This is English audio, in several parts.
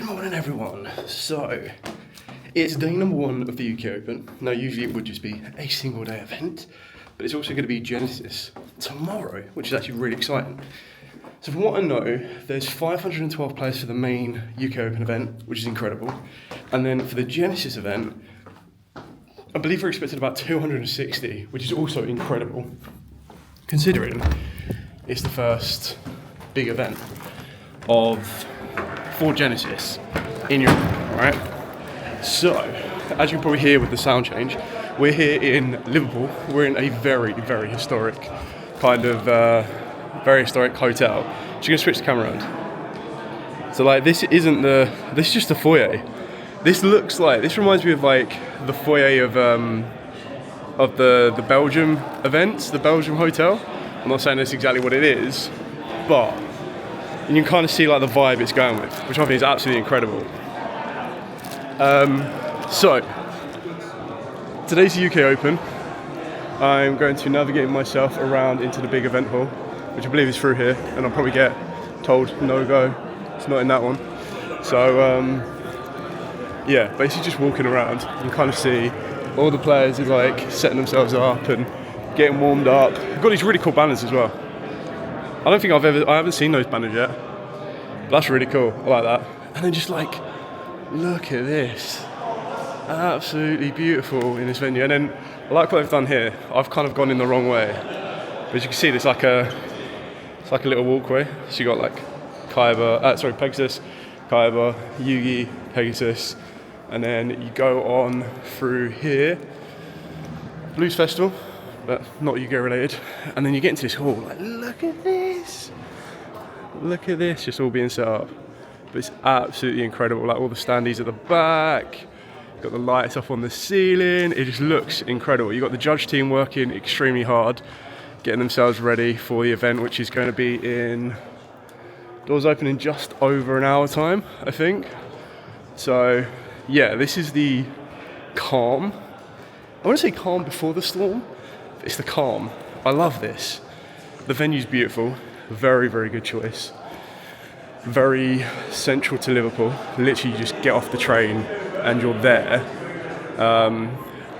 morning, everyone. So, it's day number 1 of the UK Open. Now, usually it would just be a single day event, but it's also going to be Genesys tomorrow, which is actually really exciting. So from what I know, there's 512 players for the main UK Open event, which is incredible. And then for the Genesys event, I believe we're expecting about 260, which is also incredible, considering it's the first big event for Genesys in Europe, right? So, as you can probably hear with the sound change, we're here in Liverpool. We're in a very, very historic very historic hotel. Just gonna switch the camera around. So like, this is just the foyer. This reminds me of like the foyer of the Belgium events, the Belgium hotel. I'm not saying that's exactly what it is, but you can kind of see like the vibe it's going with, which I think is absolutely incredible. So, today's the UK Open. I'm going to navigate myself around into the big event hall, which I believe is through here, and I'll probably get told no go, it's not in that one. So, yeah, basically just walking around, you can kind of see all the players are like setting themselves up and getting warmed up. We've got these really cool banners as well. I haven't seen those banners yet. But that's really cool, I like that. And then just like, look at this. Absolutely beautiful in this venue. And then, I like what they've done here. I've kind of gone in the wrong way. But as you can see, it's like a little walkway. So you got like Pegasus, Kaiba, Yugioh, Pegasus. And then you go on through here. Blues Festival, but not Yugioh related. And then you get into this hall, like, look at this. Look at this, just all being set up. But it's absolutely incredible, like all the standees at the back, got the lights up on the ceiling, it just looks incredible. You've got the judge team working extremely hard, getting themselves ready for the event, which is going to be doors open in just over an hour time, I think. So, yeah, this is the calm. I want to say calm before the storm. It's the calm. I love this. The venue's beautiful. Very, very good choice. Very central to Liverpool. Literally, you just get off the train and you're there.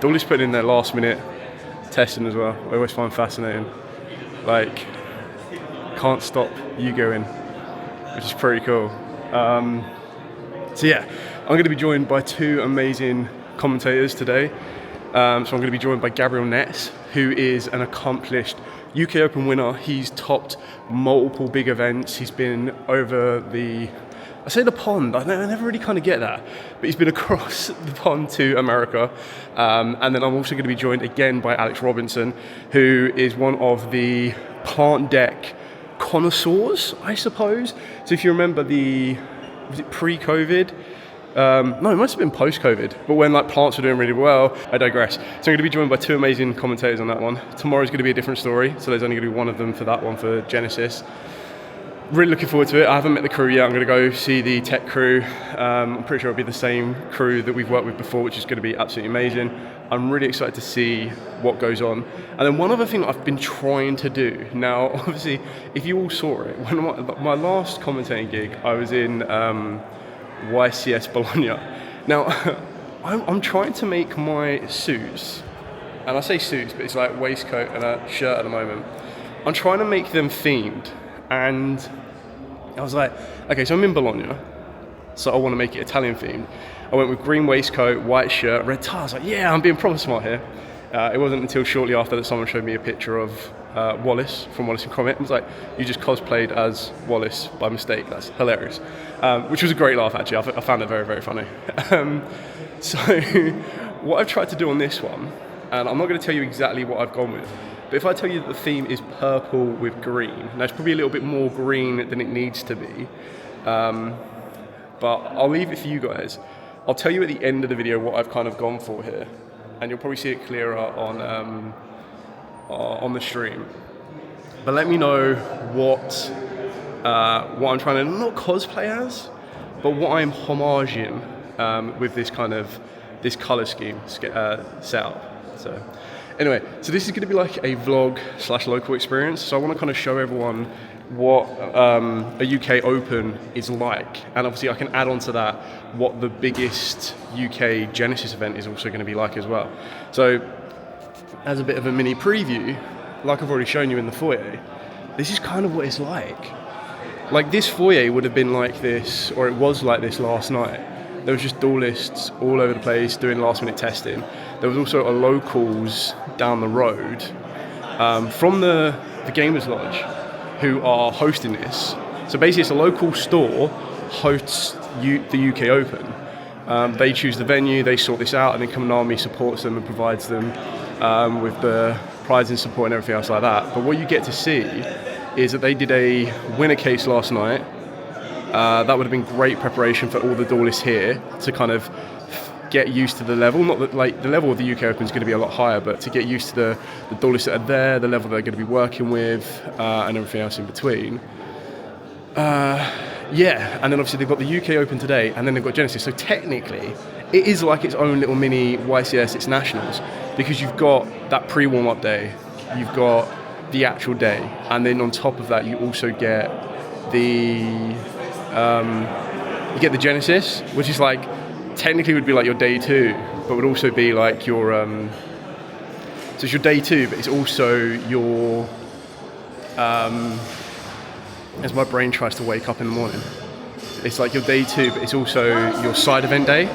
Dawley's putting in their last minute testing as well. I always find fascinating. Like, can't stop Yugioh in, which is pretty cool. So yeah, I'm going to be joined by 2 amazing commentators today. So I'm going to be joined by Gabriel Nets, who is an accomplished UK Open winner. He's topped multiple big events. He's been over the pond. I never really kind of get that, but he's been across the pond to America. And then I'm also going to be joined again by Alex Robinson, who is one of the plant deck connoisseurs, I suppose. So if you remember was it pre-COVID? No, it must have been post-COVID, but when like plants were doing really well. I digress. So I'm going to be joined by 2 amazing commentators on that one. Tomorrow's going to be a different story, so there's only going to be one of them for that one for Genesys. Really looking forward to it. I haven't met the crew yet. I'm going to go see the tech crew. I'm pretty sure it'll be the same crew that we've worked with before, which is going to be absolutely amazing. I'm really excited to see what goes on. And then one other thing I've been trying to do. Now, obviously, if you all saw it, when my last commentating gig, I was in YCS Bologna. Now, I'm trying to make my suits, and I say suits, but it's like waistcoat and a shirt at the moment. I'm trying to make them themed, and I was like, okay, so I'm in Bologna, so I want to make it Italian themed. I went with green waistcoat, white shirt, red tie. I was like, yeah, I'm being proper smart here. It wasn't until shortly after that someone showed me a picture of Wallace from Wallace and Gromit. I was like, you just cosplayed as Wallace by mistake. That's hilarious. Which was a great laugh, actually. I found it very, very funny. So what I've tried to do on this one, and I'm not going to tell you exactly what I've gone with, but if I tell you that the theme is purple with green, now it's probably a little bit more green than it needs to be, but I'll leave it for you guys. I'll tell you at the end of the video what I've kind of gone for here, and you'll probably see it clearer on the stream. But let me know what I'm trying to not cosplay as, but what I'm homaging with this colour scheme set up. So Anyway, so this is going to be like a vlog / local experience. So I want to kind of show everyone what a UK Open is like, and obviously I can add on to that what the biggest UK Genesys event is also going to be like as well. So as a bit of a mini preview, like I've already shown you in the foyer, this is kind of what it's like. Like this foyer would have been like this, or it was like this last night. There was just duelists all over the place doing last minute testing. There was also a locals down the road from the Gamers Lodge who are hosting this. So basically it's a local store hosts the UK Open. They choose the venue, they sort this out, and then Common Army supports them and provides them with the prize and support and everything else like that. But what you get to see is that they did a winner case last night. That would have been great preparation for all the duelists here to kind of get used to the level. Not that like the level of the UK Open is going to be a lot higher, but to get used to the duelists that are there, the level they're going to be working with, and everything else in between. Yeah, and then obviously they've got the UK Open today, and then they've got Genesys. So technically, it is like its own little mini YCS, it's nationals, because you've got that pre-warm-up day, you've got the actual day, and then on top of that, you also get the Genesys, which is like technically would be like your day two, but would also be like your so it's your day two, but it's also your as my brain tries to wake up in the morning, it's like your day two, but it's also your side event day.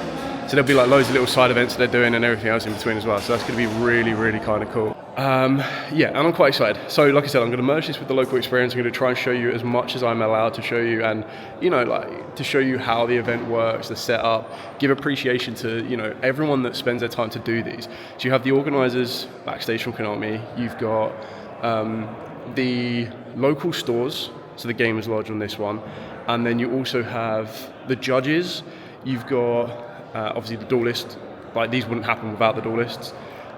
So there'll be like loads of little side events that they're doing and everything else in between as well. So that's going to be really, really kind of cool. Yeah, and I'm quite excited. So like I said, I'm going to merge this with the local experience. I'm going to try and show you as much as I'm allowed to show you, and you know, like to show you how the event works, the setup, give appreciation to, you know, everyone that spends their time to do these. So you have the organisers backstage from Konami. You've got the local stores, so the Gamers Lodge on this one, and then you also have the judges. You've got obviously the duelist, like these wouldn't happen without the duelists,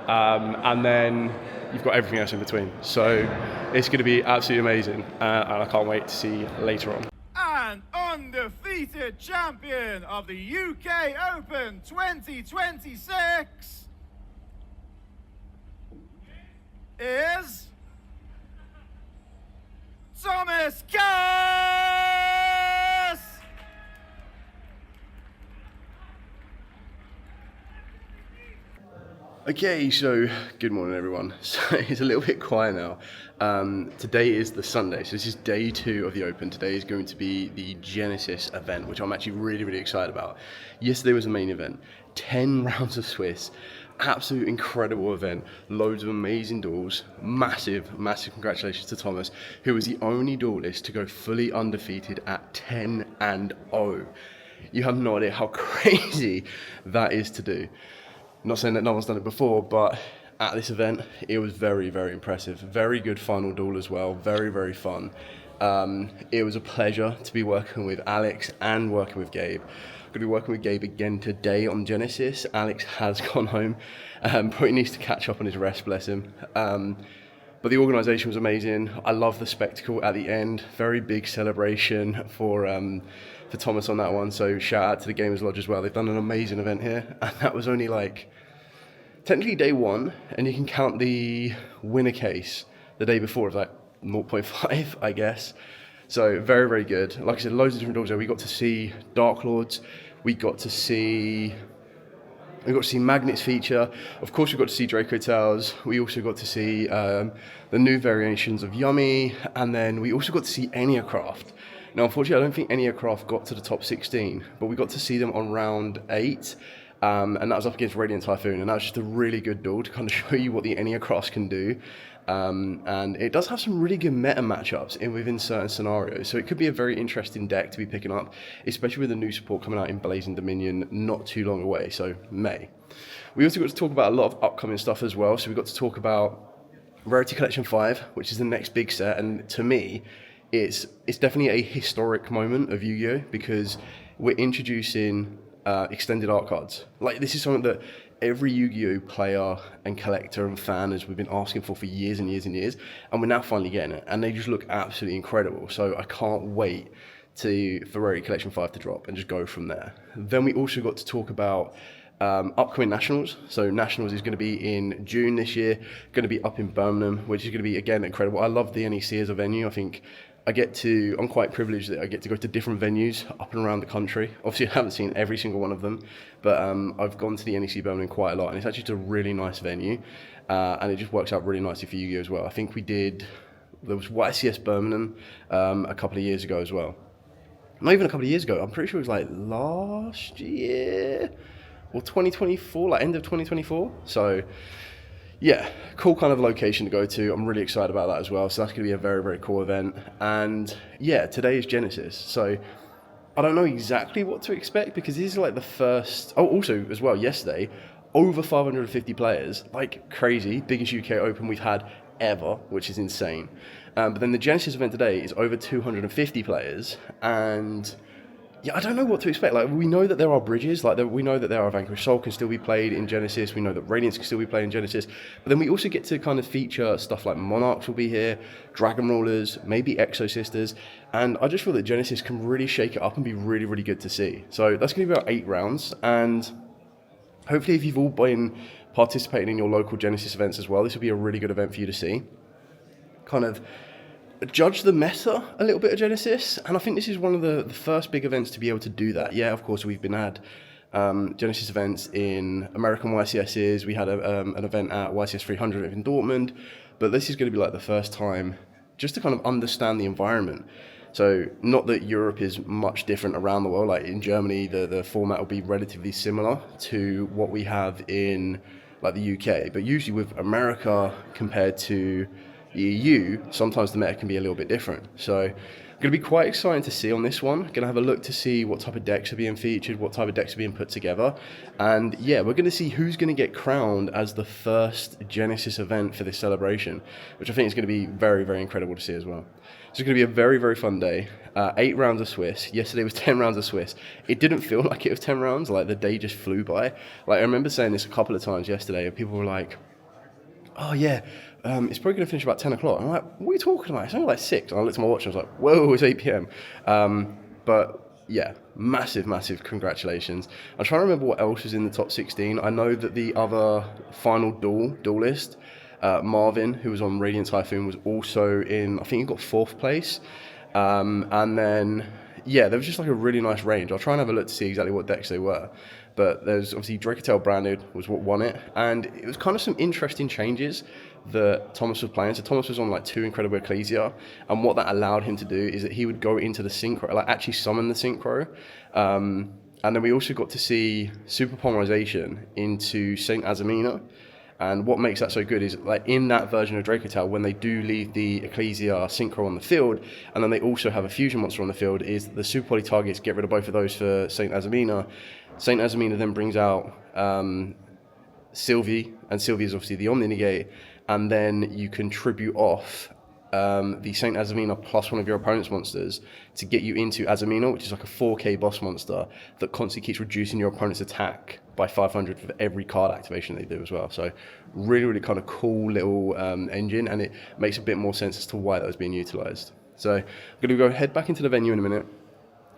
and then you've got everything else in between. So it's going to be absolutely amazing, and I can't wait to see later on. And undefeated champion of the UK Open 2026 is Thomas Cass! Okay, so good morning everyone. So it's a little bit quiet now. Today is the Sunday, so this is day two of the Open. Today is going to be the Genesys event, which I'm actually really, really excited about. Yesterday was the main event, 10 rounds of Swiss, absolute incredible event, loads of amazing duels, massive, massive congratulations to Thomas, who was the only duelist to go fully undefeated at 10-0. You have no idea how crazy that is to do. I'm not saying that no one's done it before, but at this event, it was very, very impressive. Very good final duel as well. Very, very fun. It was a pleasure to be working with Alex and working with Gabe. I'm going to be working with Gabe again today on Genesys. Alex has gone home, but he needs to catch up on his rest, bless him. But the organisation was amazing. I love the spectacle at the end. Very big celebration for Thomas on that one. So shout out to the Gamers Lodge as well. They've done an amazing event here, and that was only like technically day one, and you can count the winner case the day before of like 0.5, I guess. So very, very good. Like I said, loads of different doors there. We got to see Dark Lords. We got to see Magnets feature. Of course, we got to see Draco Tales. We also got to see the new variations of Yummy, and then we also got to see Enneacraft. Now, unfortunately, I don't think Enneacraft got to the top 16, but we got to see them on round 8, and that was up against Radiant Typhoon, and that was just a really good duel to kind of show you what the Enneacraft can do. And it does have some really good meta matchups within certain scenarios, so it could be a very interesting deck to be picking up, especially with the new support coming out in Blazing Dominion not too long away, so May. We also got to talk about a lot of upcoming stuff as well, so we got to talk about Rarity Collection 5, which is the next big set, and to me, it's definitely a historic moment of Yu-Gi-Oh! Because we're introducing extended art cards. Like, this is something that every Yu-Gi-Oh! Player and collector and fan has we've been asking for years and years and years, and we're now finally getting it, and they just look absolutely incredible. So I can't wait for Rarity Collection 5 to drop and just go from there. Then we also got to talk about upcoming Nationals. So Nationals is going to be in June this year, going to be up in Birmingham, which is going to be, again, incredible. I love the NEC as a venue. I think I'm quite privileged that I get to go to different venues up and around the country. Obviously, I haven't seen every single one of them, but I've gone to the NEC Birmingham quite a lot, and it's actually just a really nice venue, and it just works out really nicely for Yugioh as well. I think there was YCS Birmingham a couple of years ago as well. Not even a couple of years ago, I'm pretty sure it was like last year, or 2024, like end of 2024. So yeah, cool kind of location to go to. I'm really excited about that as well. So that's going to be a very, very cool event. And yeah, today is Genesys. So I don't know exactly what to expect, because this is like the first, also as well, yesterday, over 550 players, like crazy, biggest UK Open we've had ever, which is insane. But then the Genesys event today is over 250 players, and yeah, I don't know what to expect. Like, we know that there are bridges, we know that there are Vanquish Soul can still be played in Genesys, we know that Radiance can still be played in Genesys, but then we also get to kind of feature stuff like Monarchs will be here, Dragon Rollers, maybe Exo Sisters, and I just feel that Genesys can really shake it up and be really, really good to see. So that's going to be about 8 rounds, and hopefully if you've all been participating in your local Genesys events as well, this will be a really good event for you to see. Kind of judge the meta a little bit of Genesys, and I think this is one of the first big events to be able to do that. Yeah, of course, we've had Genesys events in American YCSs, we had an event at YCS 300 in Dortmund, but this is going to be like the first time just to kind of understand the environment. So not that Europe is much different around the world, like in Germany the format will be relatively similar to what we have in like the UK, but usually with America compared to the EU, sometimes the meta can be a little bit different. So going to be quite exciting to see on this one. Going to have a look to see what type of decks are being featured, what type of decks are being put together. And yeah, we're going to see who's going to get crowned as the first Genesys event for this celebration, which I think is going to be very, very incredible to see as well. So it's going to be a very, very fun day. 8 rounds of Swiss. Yesterday was 10 rounds of Swiss. It didn't feel like it was 10 rounds. Like, the day just flew by. Like, I remember saying this a couple of times yesterday, and people were like, oh yeah, it's probably going to finish about 10 o'clock. I'm like, what are you talking about? It's only like 6. And I looked at my watch and I was like, whoa, it's 8 p.m. But yeah, massive, massive congratulations. I'm trying to remember what else was in the top 16. I know that the other final duelist, Marvin, who was on Radiant Typhoon, was also in, I think he got 4th place. And then, yeah, there was just like a really nice range. I'll try and have a look to see exactly what decks they were. But there's obviously Dracotel Branded was what won it. And it was kind of some interesting changes that Thomas was playing. So Thomas was on like 2 Incredible Ecclesia. And what that allowed him to do is that he would go into the Synchro, like actually summon the Synchro. And then we also got to see Super Polymerization into Saint Azamina. And what makes that so good is, like, in that version of Dracotel, when they do leave the Ecclesia Synchro on the field, and then they also have a fusion monster on the field, is the Super Poly targets get rid of both of those for Saint Azamina. Saint Azamina then brings out Sylvie, and Sylvie is obviously the Omni Negate, and then you can tribute off the Saint Azamina plus one of your opponent's monsters to get you into Azamina, which is like a 4k boss monster that constantly keeps reducing your opponent's attack by 500 for every card activation they do as well. So really, really kind of cool little engine, and it makes a bit more sense as to why that was being utilized. So I'm going to head back into the venue in a minute.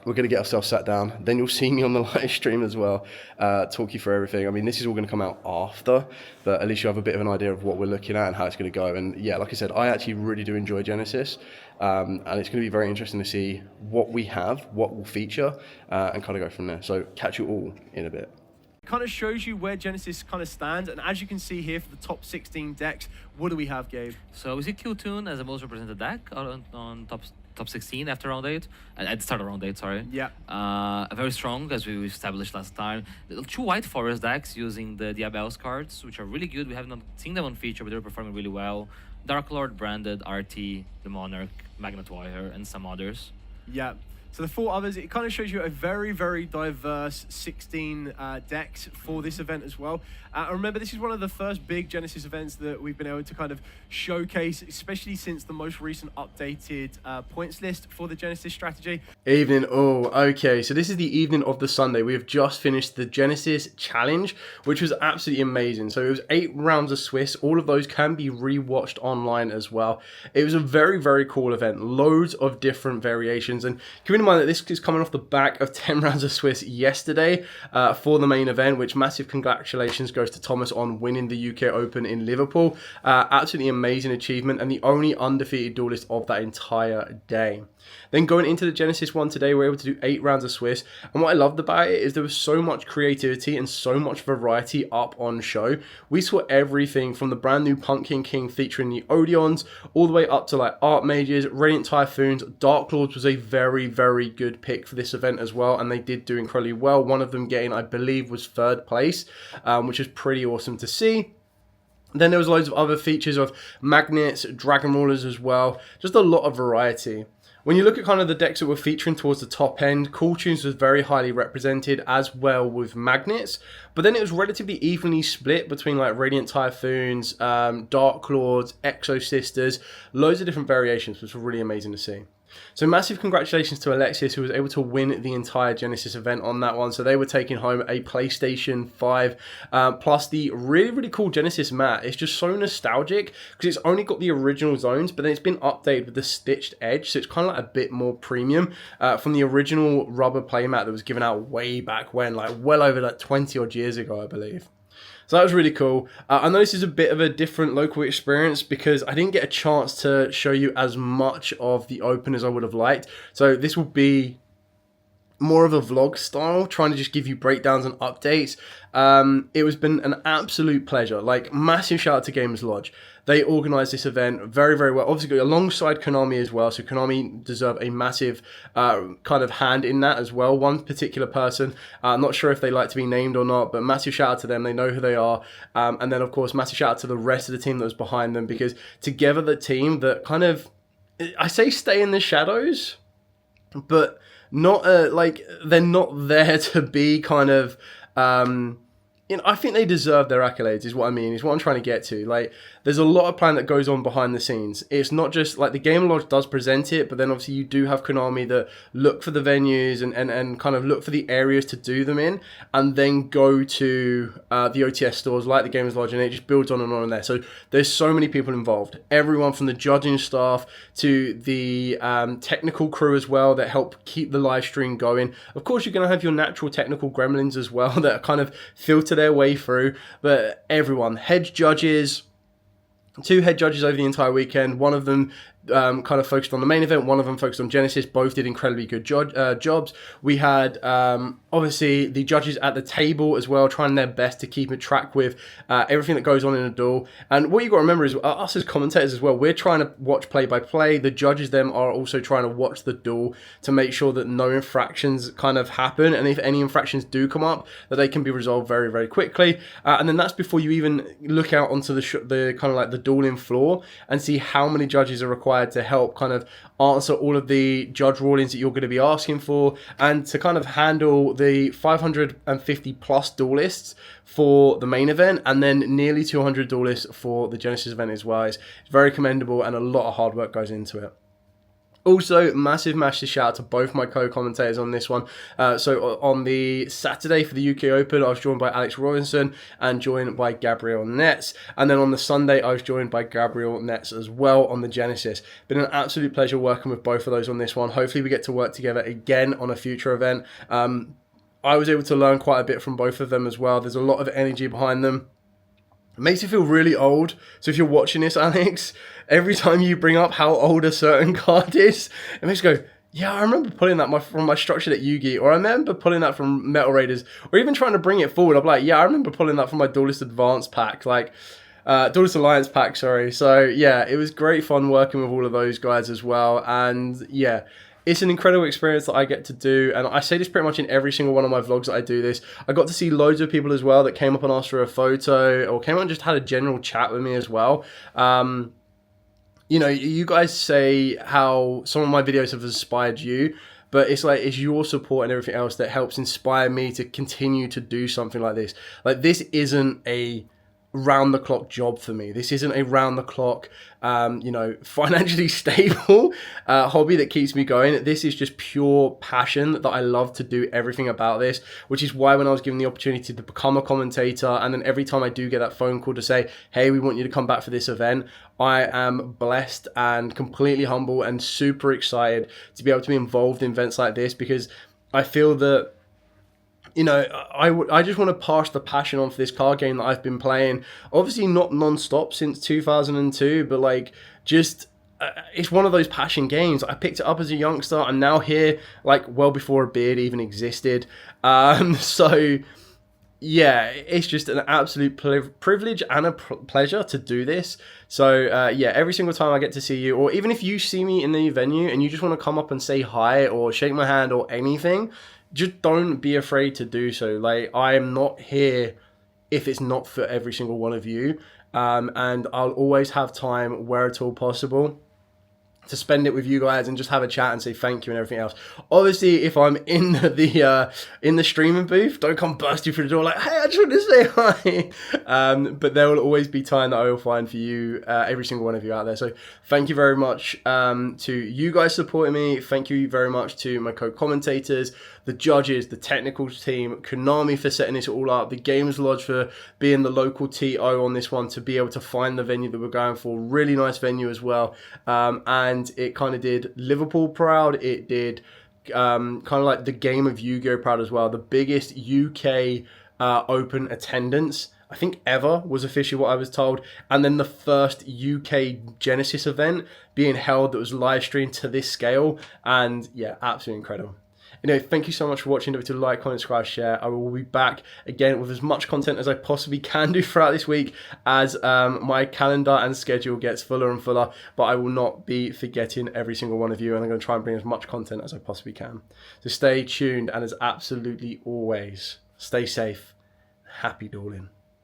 We're going to get ourselves sat down. Then you'll see me on the live stream as well, talk you through everything. I mean, this is all going to come out after, but at least you have a bit of an idea of what we're looking at and how it's going to go. And yeah, like I said, I actually really do enjoy Genesys, and it's going to be very interesting to see what we have, what will feature, and kind of go from there. So catch you all in a bit. Kind of shows you where Genesys kind of stands, and as you can see here for the top 16 decks, what do we have, Gabe? So we see Q-Tune as the most represented deck on top 16 after round 8, at the start of round 8, sorry. Yeah. Very strong, as we established last time. 2 White Forest decks using the Diabell's cards, which are really good. We have not seen them on feature, but they're performing really well. Dark Lord, Branded, RT, the Monarch, Magnet Wire, and some others. Yeah. So the 4 others, it kind of shows you a very, very diverse 16 decks for this event as well. Remember, this is one of the first big Genesys events that we've been able to kind of showcase, especially since the most recent updated points list for the Genesys strategy. Evening all. Okay, so this is the evening of the Sunday. We have just finished the Genesys Challenge, which was absolutely amazing. So it was 8 rounds of Swiss. All of those can be rewatched online as well. It was a very, very cool event. Loads of different variations. And keep in mind that this is coming off the back of 10 rounds of Swiss yesterday for the main event, which massive congratulations goes to Thomas on winning the UK Open in Liverpool. Absolutely amazing achievement, and the only undefeated duelist of that entire day. Then going into the Genesys one today, we were able to do 8 rounds of Swiss, and what I loved about it is there was so much creativity and so much variety up on show. We saw everything from the brand new Pumpkin King featuring the Odeons, all the way up to like Art Mages, Radiant Typhoons. Dark Lords was a very, very good pick for this event as well, and they did do incredibly well. One of them getting, I believe, was 3rd place, which is pretty awesome to see. Then there was loads of other features of Magnets, Dragon Rulers as well. Just a lot of variety. When you look at kind of the decks that were featuring towards the top end, Cool Tunes was very highly represented as well with Magnets. But then it was relatively evenly split between like Radiant Typhoons, Dark Lords, Exo Sisters, loads of different variations, which was really amazing to see. So massive congratulations to Alexis, who was able to win the entire Genesys event on that one. So they were taking home a PlayStation 5 plus the really, really cool Genesys mat. It's just so nostalgic because it's only got the original zones, but then it's been updated with the stitched edge. So it's kind of like a bit more premium from the original rubber playmat that was given out way back when, like well over like 20 odd years ago, I believe. So that was really cool. I know this is a bit of a different local experience because I didn't get a chance to show you as much of the Open as I would have liked. So this will be more of a vlog style, trying to just give you breakdowns and updates. It has been an absolute pleasure. Like, massive shout out to Gamers Lodge. They organised this event very, very well. Obviously, alongside Konami as well. So Konami deserve a massive kind of hand in that as well. One particular person, I'm not sure if they like to be named or not, but massive shout out to them. They know who they are. And then, of course, massive shout out to the rest of the team that was behind them, because together the team that kind of, I say stay in the shadows, but not like they're not there to be kind of I think they deserve their accolades, is what I mean, is what I'm trying to get to. Like, there's a lot of plan that goes on behind the scenes. It's not just, like, the Game Lodge does present it, but then obviously you do have Konami that look for the venues and kind of look for the areas to do them in, and then go to the OTS stores like the Gamers Lodge, and it just builds on and on there. So there's so many people involved. Everyone from the judging staff to the technical crew as well that help keep the live stream going. Of course, you're going to have your natural technical gremlins as well that kind of filter their way through, but everyone, head judges, 2 head judges over the entire weekend. One of them kind of focused on the main event, one of them focused on Genesys. Both did incredibly good jobs. We had obviously the judges at the table as well, trying their best to keep a track with everything that goes on in a duel. And what you got to remember is us as commentators as well, we're trying to watch play by play. The judges them are also trying to watch the duel to make sure that no infractions kind of happen, and if any infractions do come up, that they can be resolved very, very quickly. And then that's before you even look out onto the kind of like the dueling floor and see how many judges are required to help kind of answer all of the judge rulings that you're going to be asking for, and to kind of handle the 550 plus duelists for the main event, and then nearly 200 duelists for the Genesys event as well. It's very commendable, and a lot of hard work goes into it. Also, massive shout out to both my co-commentators on this one. So on the Saturday for the UK Open, I was joined by Alex Robinson and joined by Gabriel Netz. And then on the Sunday, I was joined by Gabriel Netz as well on the Genesys. Been an absolute pleasure working with both of those on this one. Hopefully we get to work together again on a future event. I was able to learn quite a bit from both of them as well. There's a lot of energy behind them. It makes you feel really old. So if you're watching this, Alex, every time you bring up how old a certain card is, it makes you go, yeah, I remember pulling that from my structured at Yugioh, or I remember pulling that from Metal Raiders, or even trying to bring it forward. I'm like, yeah, I remember pulling that from my Duelist Advance pack, like Duelist Alliance pack, sorry. So yeah, it was great fun working with all of those guys as well. And yeah, it's an incredible experience that I get to do, and I say this pretty much in every single one of my vlogs that I do this. I got to see loads of people as well that came up and asked for a photo, or came up and just had a general chat with me as well. You know, you guys say how some of my videos have inspired you, but it's like, it's your support and everything else that helps inspire me to continue to do something like this. Like, this isn't a round the clock job for me. This isn't a round the clock, financially stable hobby that keeps me going. This is just pure passion that I love to do everything about this, which is why when I was given the opportunity to become a commentator, and then every time I do get that phone call to say, hey, we want you to come back for this event, I am blessed and completely humble and super excited to be able to be involved in events like this, because I feel that I just want to pass the passion on for this card game that I've been playing. Obviously not non-stop since 2002, but like just it's one of those passion games. I picked it up as a youngster. I'm now here like well before a beard even existed. So yeah, it's just an absolute privilege and a pleasure to do this. So yeah, every single time I get to see you, or even if you see me in the venue and you just want to come up and say hi or shake my hand or anything, just don't be afraid to do so. Like, I am not here if it's not for every single one of you. And I'll always have time where at all possible to spend it with you guys and just have a chat and say thank you and everything else. Obviously, if I'm in the streaming booth, don't come bursting through the door like, hey, I just want to say hi. But there will always be time that I will find for you, every single one of you out there. So thank you very much to you guys supporting me. Thank you very much to my co-commentators, the judges, the technical team, Konami for setting this all up, the Games Lodge for being the local TO on this one to be able to find the venue that we're going for. Really nice venue as well. And it kind of did Liverpool proud. It did kind of like the game of Yugioh proud as well. The biggest UK Open attendance, I think, ever was officially what I was told. And then the first UK Genesys event being held that was live streamed to this scale. And yeah, absolutely incredible. Anyway, thank you so much for watching. Don't forget to like, comment, subscribe, share. I will be back again with as much content as I possibly can do throughout this week as my calendar and schedule gets fuller and fuller. But I will not be forgetting every single one of you, and I'm going to try and bring as much content as I possibly can. So stay tuned, and as absolutely always, stay safe. Happy dueling.